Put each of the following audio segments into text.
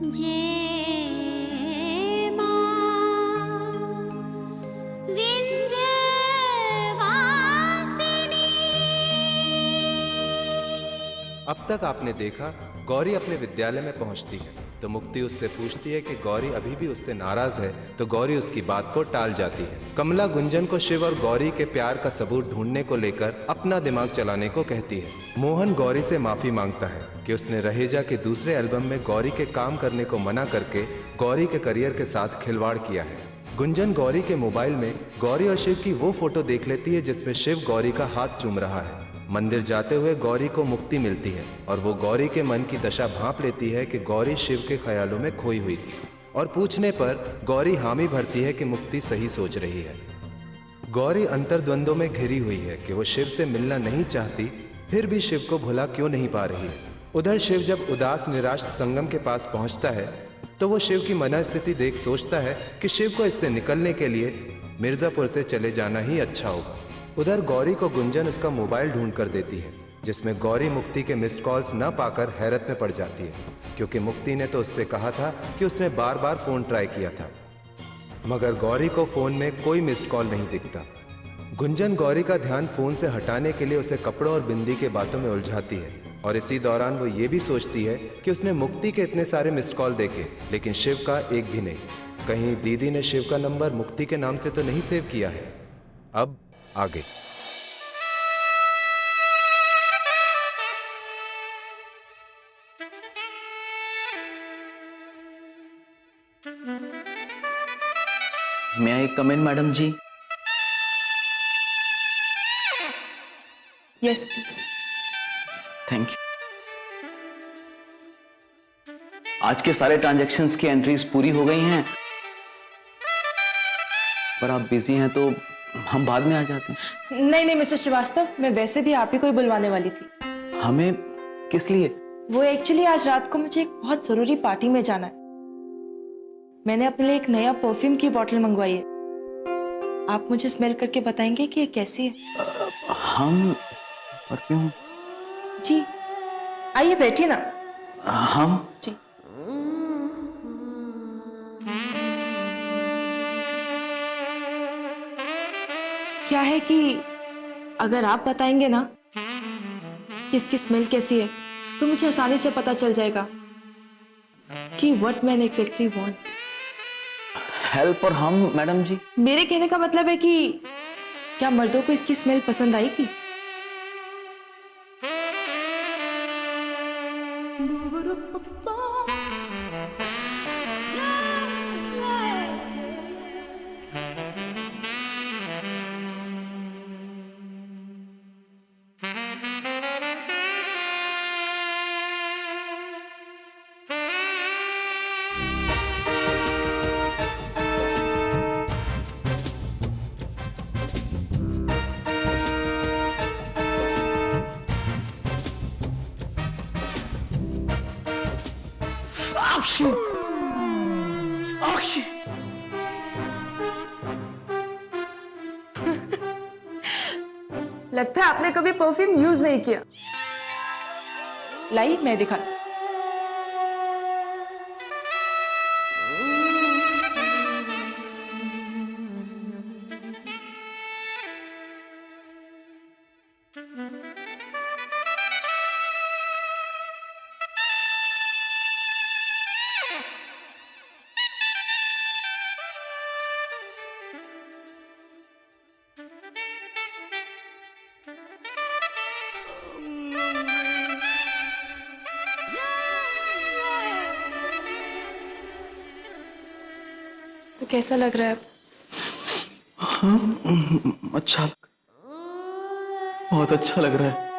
जय मां विंध्यवासिनी। अब तक आपने देखा गौरी अपने विद्यालय में पहुंचती है तो मुक्ति उससे पूछती है कि गौरी अभी भी उससे नाराज है, तो गौरी उसकी बात को टाल जाती है। कमला गुंजन को शिव और गौरी के प्यार का सबूत ढूंढने को लेकर अपना दिमाग चलाने को कहती है। मोहन गौरी से माफी मांगता है कि उसने रहेजा के दूसरे एल्बम में गौरी के काम करने को मना करके गौरी के करियर के साथ खिलवाड़ किया है। गुंजन गौरी के मोबाइल में गौरी और शिव की वो फोटो देख लेती है जिसमें शिव गौरी का हाथ चूम रहा है। मंदिर जाते हुए गौरी को मुक्ति मिलती है और वो गौरी के मन की दशा भांप लेती है कि गौरी शिव के ख्यालों में खोई हुई थी, और पूछने पर गौरी हामी भरती है कि मुक्ति सही सोच रही है। गौरी अंतर्द्वंद्वों में घिरी हुई है कि वो शिव से मिलना नहीं चाहती, फिर भी शिव को भुला क्यों नहीं पा रही है। उधर शिव जब उदास निराश संगम के पास पहुंचता है तो वो शिव की मनस्थिति देख सोचता है कि शिव को इससे निकलने के लिए मिर्जापुर से चले जाना ही अच्छा होगा। उधर गौरी को गुंजन उसका मोबाइल ढूंढ कर देती है, जिसमें गौरी मुक्ति के मिस्ड कॉल्स न पाकर हैरत में पड़ जाती है, क्योंकि मुक्ति ने तो उससे कहा था कि उसने बार बार फोन ट्राई किया था, मगर गौरी को फोन में कोई मिस्ड कॉल नहीं दिखता। गुंजन गौरी का ध्यान फोन से हटाने के लिए उसे कपड़ों और बिंदी के बातों में उलझाती है, और इसी दौरान वो ये भी सोचती है कि उसने मुक्ति के इतने सारे मिस्ड कॉल देखे लेकिन शिव का एक भी नहीं। कहीं दीदी ने शिव का नंबर मुक्ति के नाम से तो नहीं सेव किया है। अब आगे may I come in madam ji? Yes please. Thank you. आज के सारे ट्रांजैक्शंस की एंट्रीज पूरी हो गई हैं, पर आप बिजी हैं तो हम बाद में आ जाते हैं। नहीं नहीं मिस्टर श्रीवास्तव, मैं वैसे भी आप ही को ही बुलवाने वाली थी। हमें किस लिए? वो एक्चुअली आज रात को मुझे एक बहुत जरूरी पार्टी में जाना है। मैंने अपने लिए एक नया परफ्यूम की बोतल मंगवाई है। आप मुझे स्मेल करके बताएंगे कि ये कैसी है? हम परफ्यूम? जी आइए बैठिए ना। हम? जी क्या है कि अगर आप बताएंगे ना कि इसकी स्मेल कैसी है तो मुझे आसानी से पता चल जाएगा कि what man exactly want. Help और हम मैडम जी? मेरे कहने का मतलब है कि क्या मर्दों को इसकी स्मेल पसंद आएगी? लगता है आपने कभी परफ्यूम यूज नहीं किया। लाई मैं दिखा। तो कैसा लग रहा है? अच्छा, बहुत अच्छा लग रहा है।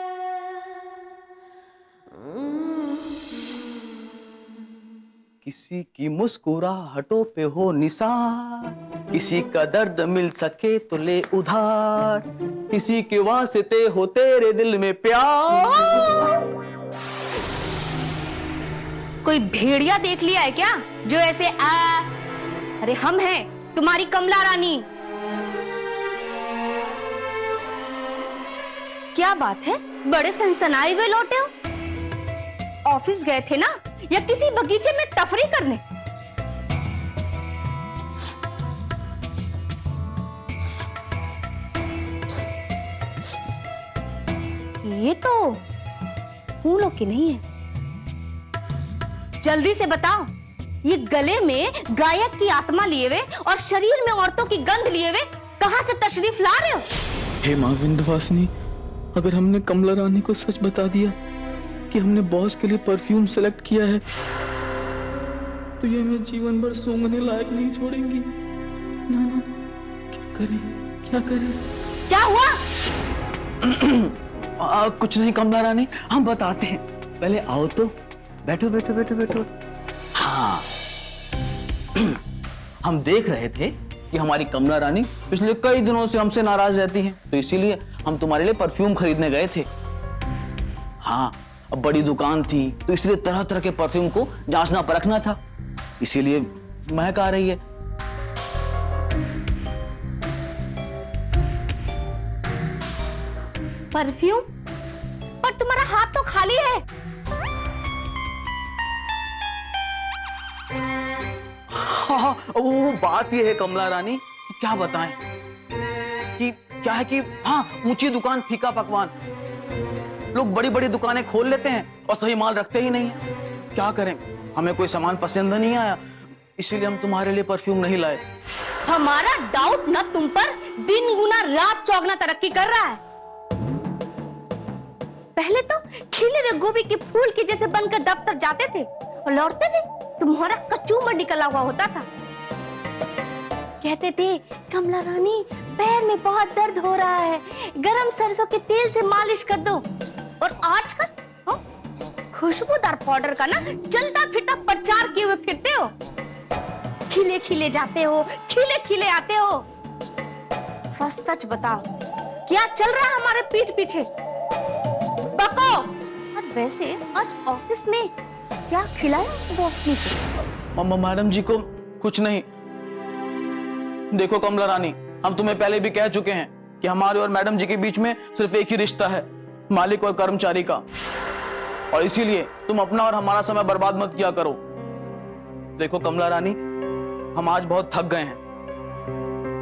किसी की मुस्कुराहटों पे हो निशान, किसी का दर्द मिल सके तो ले उधार, किसी के वास्ते हो तेरे दिल में प्यार। कोई भेड़िया देख लिया है क्या जो ऐसे अरे हम हैं तुम्हारी कमला रानी। क्या बात है, बड़े सनसनाए हुए लौटे हो? ऑफिस गए थे ना, या किसी बगीचे में तफरी करने? ये तो फूलों की नहीं है। जल्दी से बताओ, ये गले में गायक की आत्मा लिए हुए और शरीर में औरतों की गंध लिए हुए कहां से तशरीफ ला रहे हो? हे माँ विंध्यवासिनी, अगर हमने कमला रानी को सच बता दिया कि हमने बॉस के लिए परफ्यूम सेलेक्ट किया है, तो ये हमें जीवन भर सूंघने लायक नहीं छोड़ेंगी। ना ना, क्या करें, क्या करें? क्या हुआ? कुछ नहीं कमला रानी, हम बताते हैं। पहले आओ तो, बैठो बैठो बैठो बैठो। हाँ, हम देख रहे थे कि हमारी कमला रानी पिछले कई दिनों से हमसे नाराज रहती हैं, तो इसीलिए हम तुम्हारे लिए परफ्यूम खरीदने गए थे। हाँ, अब बड़ी दुकान थी तो इसलिए तरह तरह के परफ्यूम को जांचना परखना था, इसीलिए महक आ रही है। परफ्यूम? पर तुम्हारा हाथ तो खाली है। हाँ, वो बात ये है कमला रानी कि क्या बताएं कि क्या है कि हाँ, ऊंची दुकान फीका पकवान। लोग बड़ी बड़ी दुकानें खोल लेते हैं और सही माल रखते ही नहीं है। क्या करें, हमें कोई सामान पसंद नहीं आया, इसीलिए हम तुम्हारे लिए परफ्यूम नहीं लाए। हमारा डाउट न तुम पर दिन गुना रात चौगना तरक्की कर रहा है। पहले तो खिले हुए गोभी के फूल के जैसे बनकर दफ्तर जाते थे और लौटते थे तुम्हारा कचूमर निकला हुआ होता था। कहते थे कमला रानी पैर में बहुत दर्द हो रहा है, गरम सरसों के तेल से मालिश कर दो। और आजकल खुशबूदार पाउडर का ना चलता फिरता प्रचार किए हुए फिरते हो। खिले खिले जाते हो, खिले खिले आते हो। सच सच बताओ, क्या चल रहा है हमारे पीठ पीछे? बको। और वैसे आज ऑफिस में क्या खिलाया उस बॉस ने? मैडम जी को कुछ नहीं। देखो कमला रानी, हम तुम्हें पहले भी कह चुके हैं कि हमारे और मैडम जी के बीच में सिर्फ एक ही रिश्ता है, मालिक और कर्मचारी का, और इसीलिए तुम अपना और हमारा समय बर्बाद मत किया करो। देखो कमला रानी, हम आज बहुत थक गए हैं,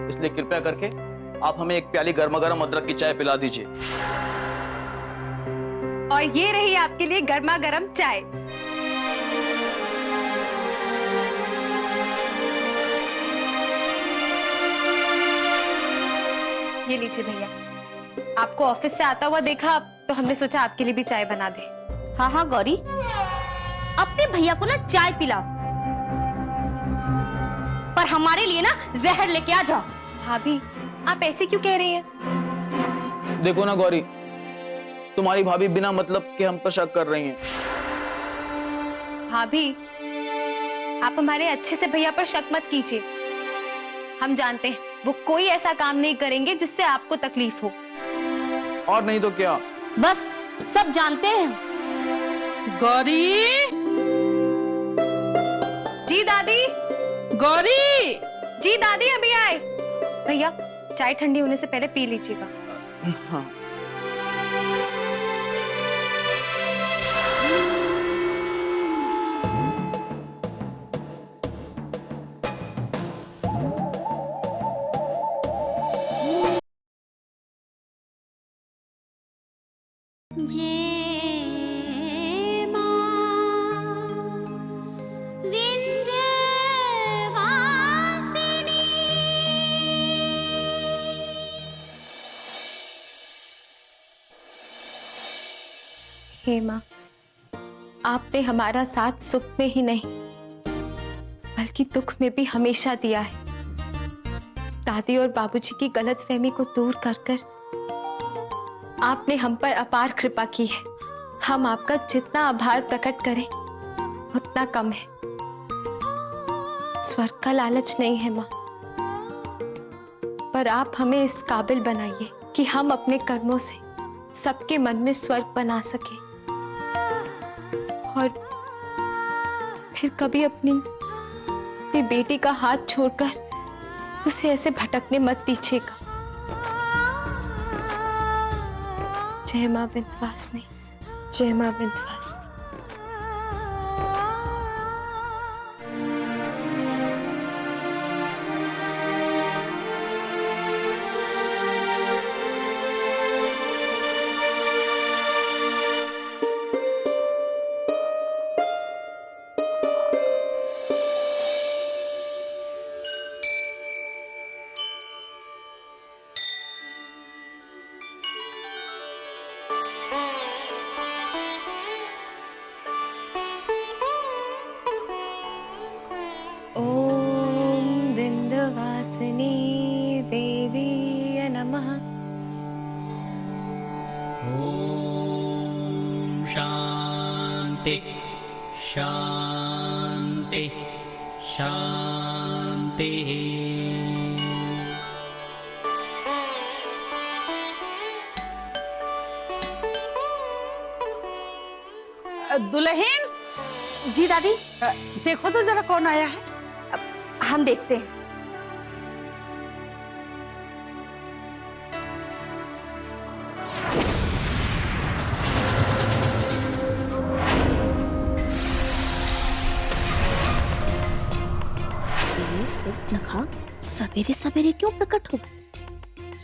इसलिए कृपया करके आप हमें एक प्याली गर्मा गर्म अदरक की चाय पिला दीजिए। और ये रही आपके लिए गर्मा गर्म चाय। ये लीजिए भैया, आपको ऑफिस से आता हुआ देखा तो हमने सोचा आपके लिए भी चाय बना दे। हाँ हाँ गौरी, अपने भैया को ना चाय पिलाओ, पर हमारे लिए ना जहर लेके आ जाओ। भाभी, आप ऐसे क्यों कह रही हैं? देखो ना गौरी, तुम्हारी भाभी बिना मतलब के हम पर शक कर रही हैं। भाभी, आप हमारे अच्छे से भैया पर शक मत कीजिए। हम जानते हैं वो कोई ऐसा काम नहीं करेंगे जिससे आपको तकलीफ हो। और नहीं तो क्या, बस सब जानते हैं। गौरी, जी दादी। गौरी, जी दादी अभी आए। भैया, चाय ठंडी होने से पहले पी लीजिएगा। हाँ। हे माँ, आपने हमारा साथ सुख में ही नहीं बल्कि दुख में भी हमेशा दिया है। दादी और बाबूजी की गलतफहमी को दूर कर कर आपने हम पर अपार कृपा की है। हम आपका जितना आभार प्रकट करें उतना कम है। स्वर्ग का लालच नहीं है माँ, पर आप हमें इस काबिल बनाइए कि हम अपने कर्मों से सबके मन में स्वर्ग बना सके, और फिर कभी अपनी बेटी का हाथ छोड़कर उसे ऐसे भटकने मत दीजिएगा। जय मां विंध्यवासिनी, जय मां विंध्यवासिनी। ओम विंध्यवासिनी देवी नमः। ॐ शान्ति शान्ति शान्तिः। दुल्हन, जी दादी। देखो तो जरा कौन आया है। हम देखते हैं। ये सूर्पनखा सवेरे सवेरे क्यों प्रकट हो?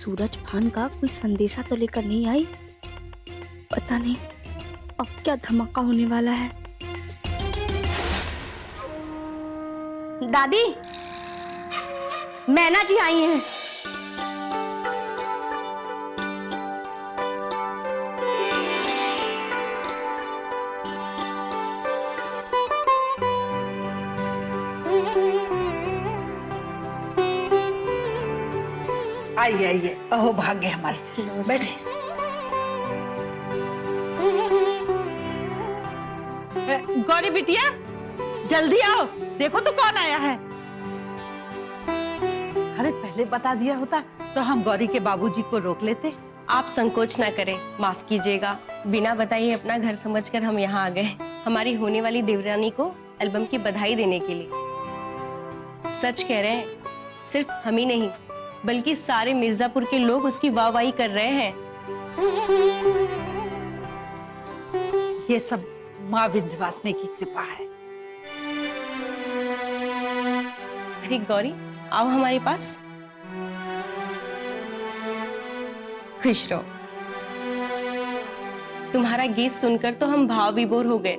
सूरज भान का कोई संदेशा तो लेकर नहीं आई। पता नहीं अब क्या धमाका होने वाला है। दादी, मैना जी आई हैं। आइए आइए, अहो भाग्य हमारे, बैठे। गौरी बिटिया, जल्दी आओ, देखो तो कौन आया है। अरे पहले बता दिया होता तो हम गौरी के बाबूजी को रोक लेते। आप संकोच ना करें, माफ कीजिएगा। बिना बताइए अपना घर समझकर हम यहाँ आ गए, हमारी होने वाली देवरानी को एल्बम की बधाई देने के लिए। सच कह रहे हैं, सिर्फ हम ही नहीं बल्कि सारे मिर्जापुर के लोग उसकी वाहवाही कर रहे हैं। ये सब माँ विंध्यवासिनी की कृपा है। अरे गौरी, आओ हमारे पास, खुश रहो। तुम्हारा गीत सुनकर तो हम भाव विभोर हो गए,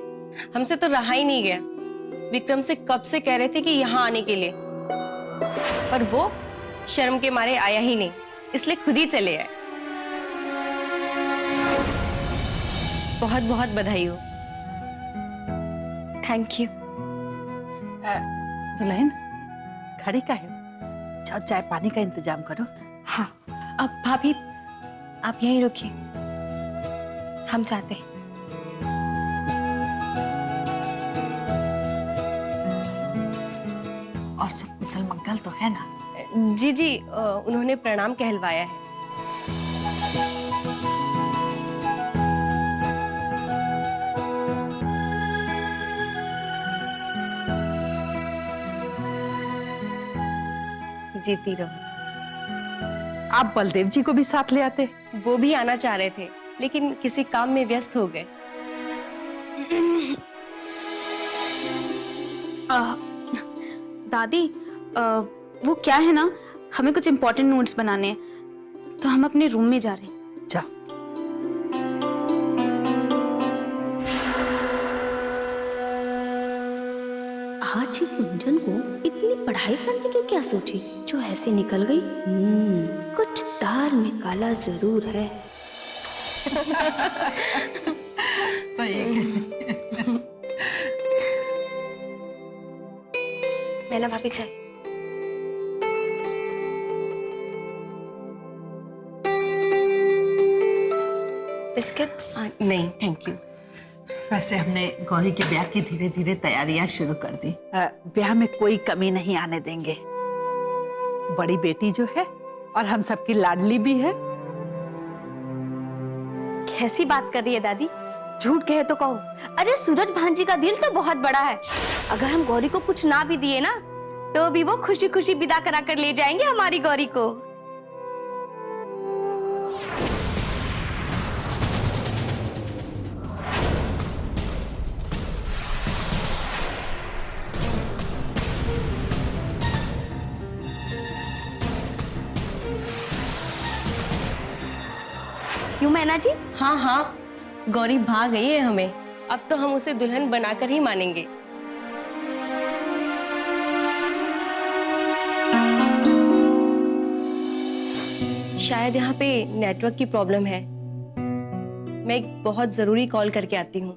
हमसे तो रहा ही नहीं गया। विक्रम से कब से कह रहे थे कि यहाँ आने के लिए, पर वो शर्म के मारे आया ही नहीं, इसलिए खुद ही चले आए। बहुत बहुत बधाई हो। Thank you. दुल्हन, खड़ी का है, जाओ चाय पानी का इंतजाम करो। हाँ, अब भाभी आप यहीं रुकिए, हम जाते हैं। और सब कुशल मंगल तो है ना? जी जी, उन्होंने प्रणाम कहलवाया है। जीती रहो। आप बलदेव जी को भी साथ ले आते। वो भी आना चाह रहे थे, लेकिन किसी काम में व्यस्त हो गए। दादी, वो क्या है ना, हमें कुछ इम्पोर्टेंट नोट्स बनाने हैं, तो हम अपने रूम में जा रहे हैं। जाओ। आज ही गुंजन को इतनी पढ़ाई करने की क्या सोची जो ऐसे निकल गई? कुछ दाल में काला जरूर है। मैना भाभी चाय। बिस्किट्स? नहीं थैंक यू। वैसे हमने गौरी के ब्याह की धीरे धीरे तैयारियां शुरू कर दी। ब्याह में कोई कमी नहीं आने देंगे। बड़ी बेटी जो है और हम सबकी लाडली भी है। कैसी बात कर रही है दादी? झूठ कहे तो कहो। अरे सूरज भांजी का दिल तो बहुत बड़ा है। अगर हम गौरी को कुछ ना भी दिए ना, तो भी वो खुशी खुशी विदा करा कर ले जाएंगे हमारी गौरी को। क्यों मैना जी? हाँ हाँ, गौरी भा गई है हमें। अब तो हम उसे दुल्हन बनाकर ही मानेंगे। शायद यहाँ पे नेटवर्क की प्रॉब्लम है। मैं एक बहुत जरूरी कॉल करके आती हूँ।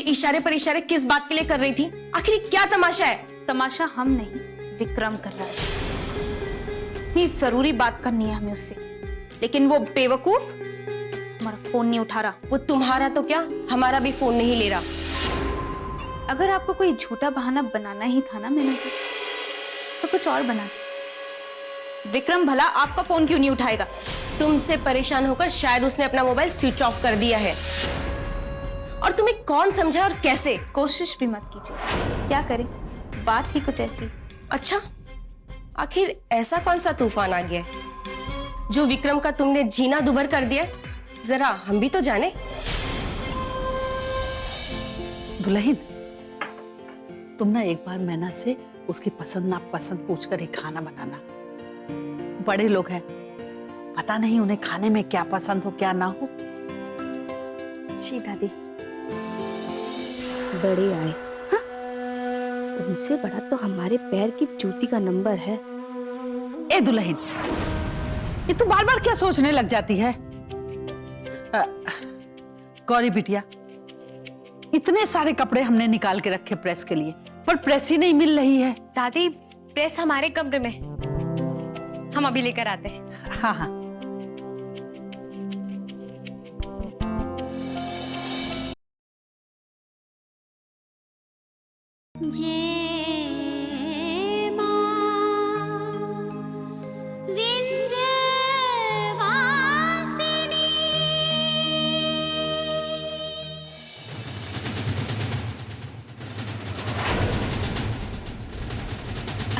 इशारे पर इशारे किस बात के लिए कर रही थी? आखिर क्या तमाशा है? तमाशा हम नहीं, विक्रम कर रहा है। इतनी जरूरी बात करनी है हमें उससे, लेकिन वो बेवकूफ हमारा फोन नहीं उठा रहा। वो तुम्हारा तो क्या, हमारा भी फोन नहीं ले रहा। अगर आपको कोई झूठा बहाना बनाना ही था ना मैना जी, तो कुछ और बनाते। विक्रम भला आपका फोन क्यों नहीं उठाएगा? तुमसे परेशान होकर शायद उसने अपना मोबाइल स्विच ऑफ कर दिया है। और तुम्हें कौन समझा और कैसे? कोशिश भी मत कीजिए। क्या करें, बात ही कुछ ऐसी। अच्छा, आखिर ऐसा कौन सा तूफान आ गया है जो विक्रम का तुमने जीना दुभर कर दिया? जरा हम भी तो जाने। दुल्हन, तुम ना एक बार मैना से उसकी पसंद नापसंद पूछकर ही खाना बनाना। बड़े लोग हैं, पता नहीं उन्हें खाने में क्या पसंद हो क्या ना हो। जी दादी। बड़े आए। हाँ? उनसे बड़ा तो हमारे पैर की जूती का नंबर है। ए दुल्हन, ये तू बार बार क्या सोचने लग जाती है? गौरी बिटिया, इतने सारे कपड़े हमने निकाल के रखे प्रेस के लिए, पर प्रेस ही नहीं मिल रही है। दादी, प्रेस हमारे कमरे में, हम अभी लेकर आते हैं। हाँ हाँ।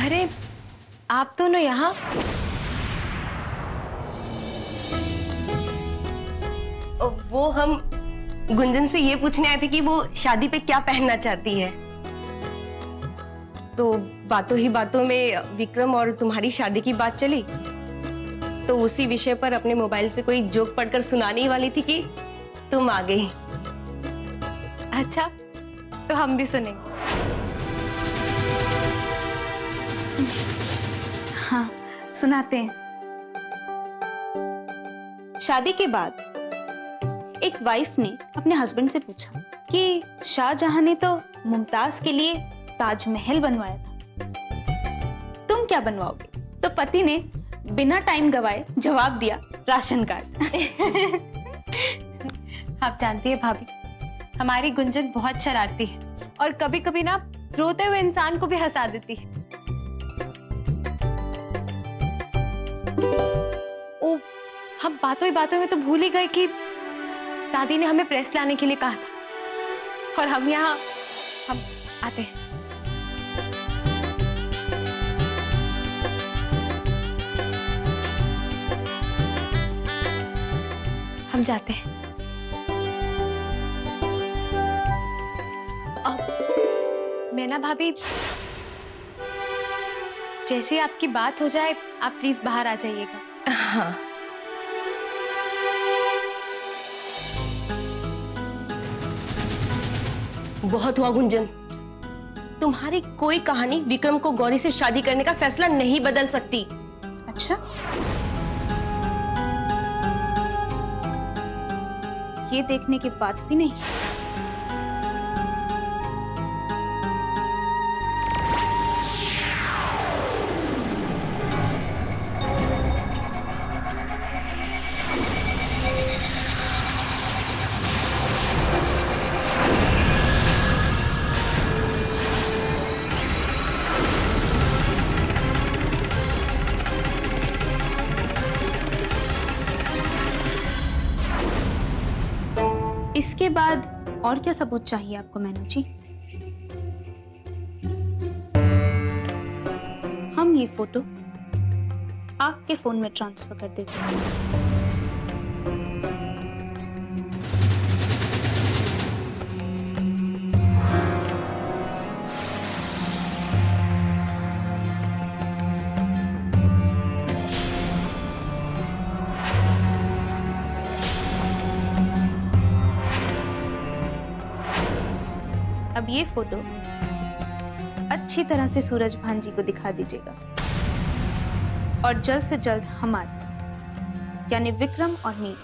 अरे आप दोनों यहाँ? वो हम गुंजन से ये पूछने आए थे कि वो शादी पे क्या पहनना चाहती है। तो बातों ही बातों में विक्रम और तुम्हारी शादी की बात चली, तो उसी विषय पर अपने मोबाइल से कोई जोक पढ़कर सुनाने ही वाली थी कि तुम आ गई। अच्छा, तो हम भी सुनेंगे। हाँ, सुनाते हैं। शादी के बाद एक वाइफ ने अपने हस्बैंड से पूछा कि शाहजहां ने तो मुमताज के लिए ताजमहल बनवाया था, तुम क्या बनवाओगे? तो पति ने बिना टाइम गवाए जवाब दिया, राशन कार्ड। आप जानती है भाभी, हमारी गुंजन बहुत शरारती है और कभी कभी ना रोते हुए इंसान को भी हंसा देती है। ओ, हम बातों ही बातों में तो भूल ही गए कि दादी ने हमें प्रेस लाने के लिए कहा था, और हम आते हैं। हम जाते हैं। मैना भाभी, जैसे आपकी बात हो जाए आप प्लीज बाहर आ जाइएगा। हाँ। बहुत हुआ गुंजन, तुम्हारी कोई कहानी विक्रम को गौरी से शादी करने का फैसला नहीं बदल सकती। अच्छा, ये देखने की बात भी नहीं। इसके बाद और क्या सबूत चाहिए आपको मैना जी? हम ये फोटो आपके फोन में ट्रांसफर कर देते हैं। अब ये फोटो अच्छी तरह से सूरज भान जी को दिखा दीजिएगा और जल्द से जल्द हमारी यानी विक्रम और नील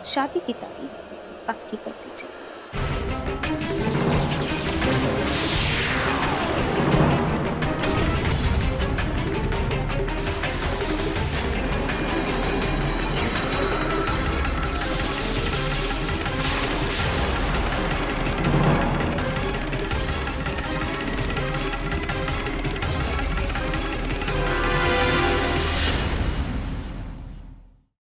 शादी की तारीख पक्की कर दीजिएगा।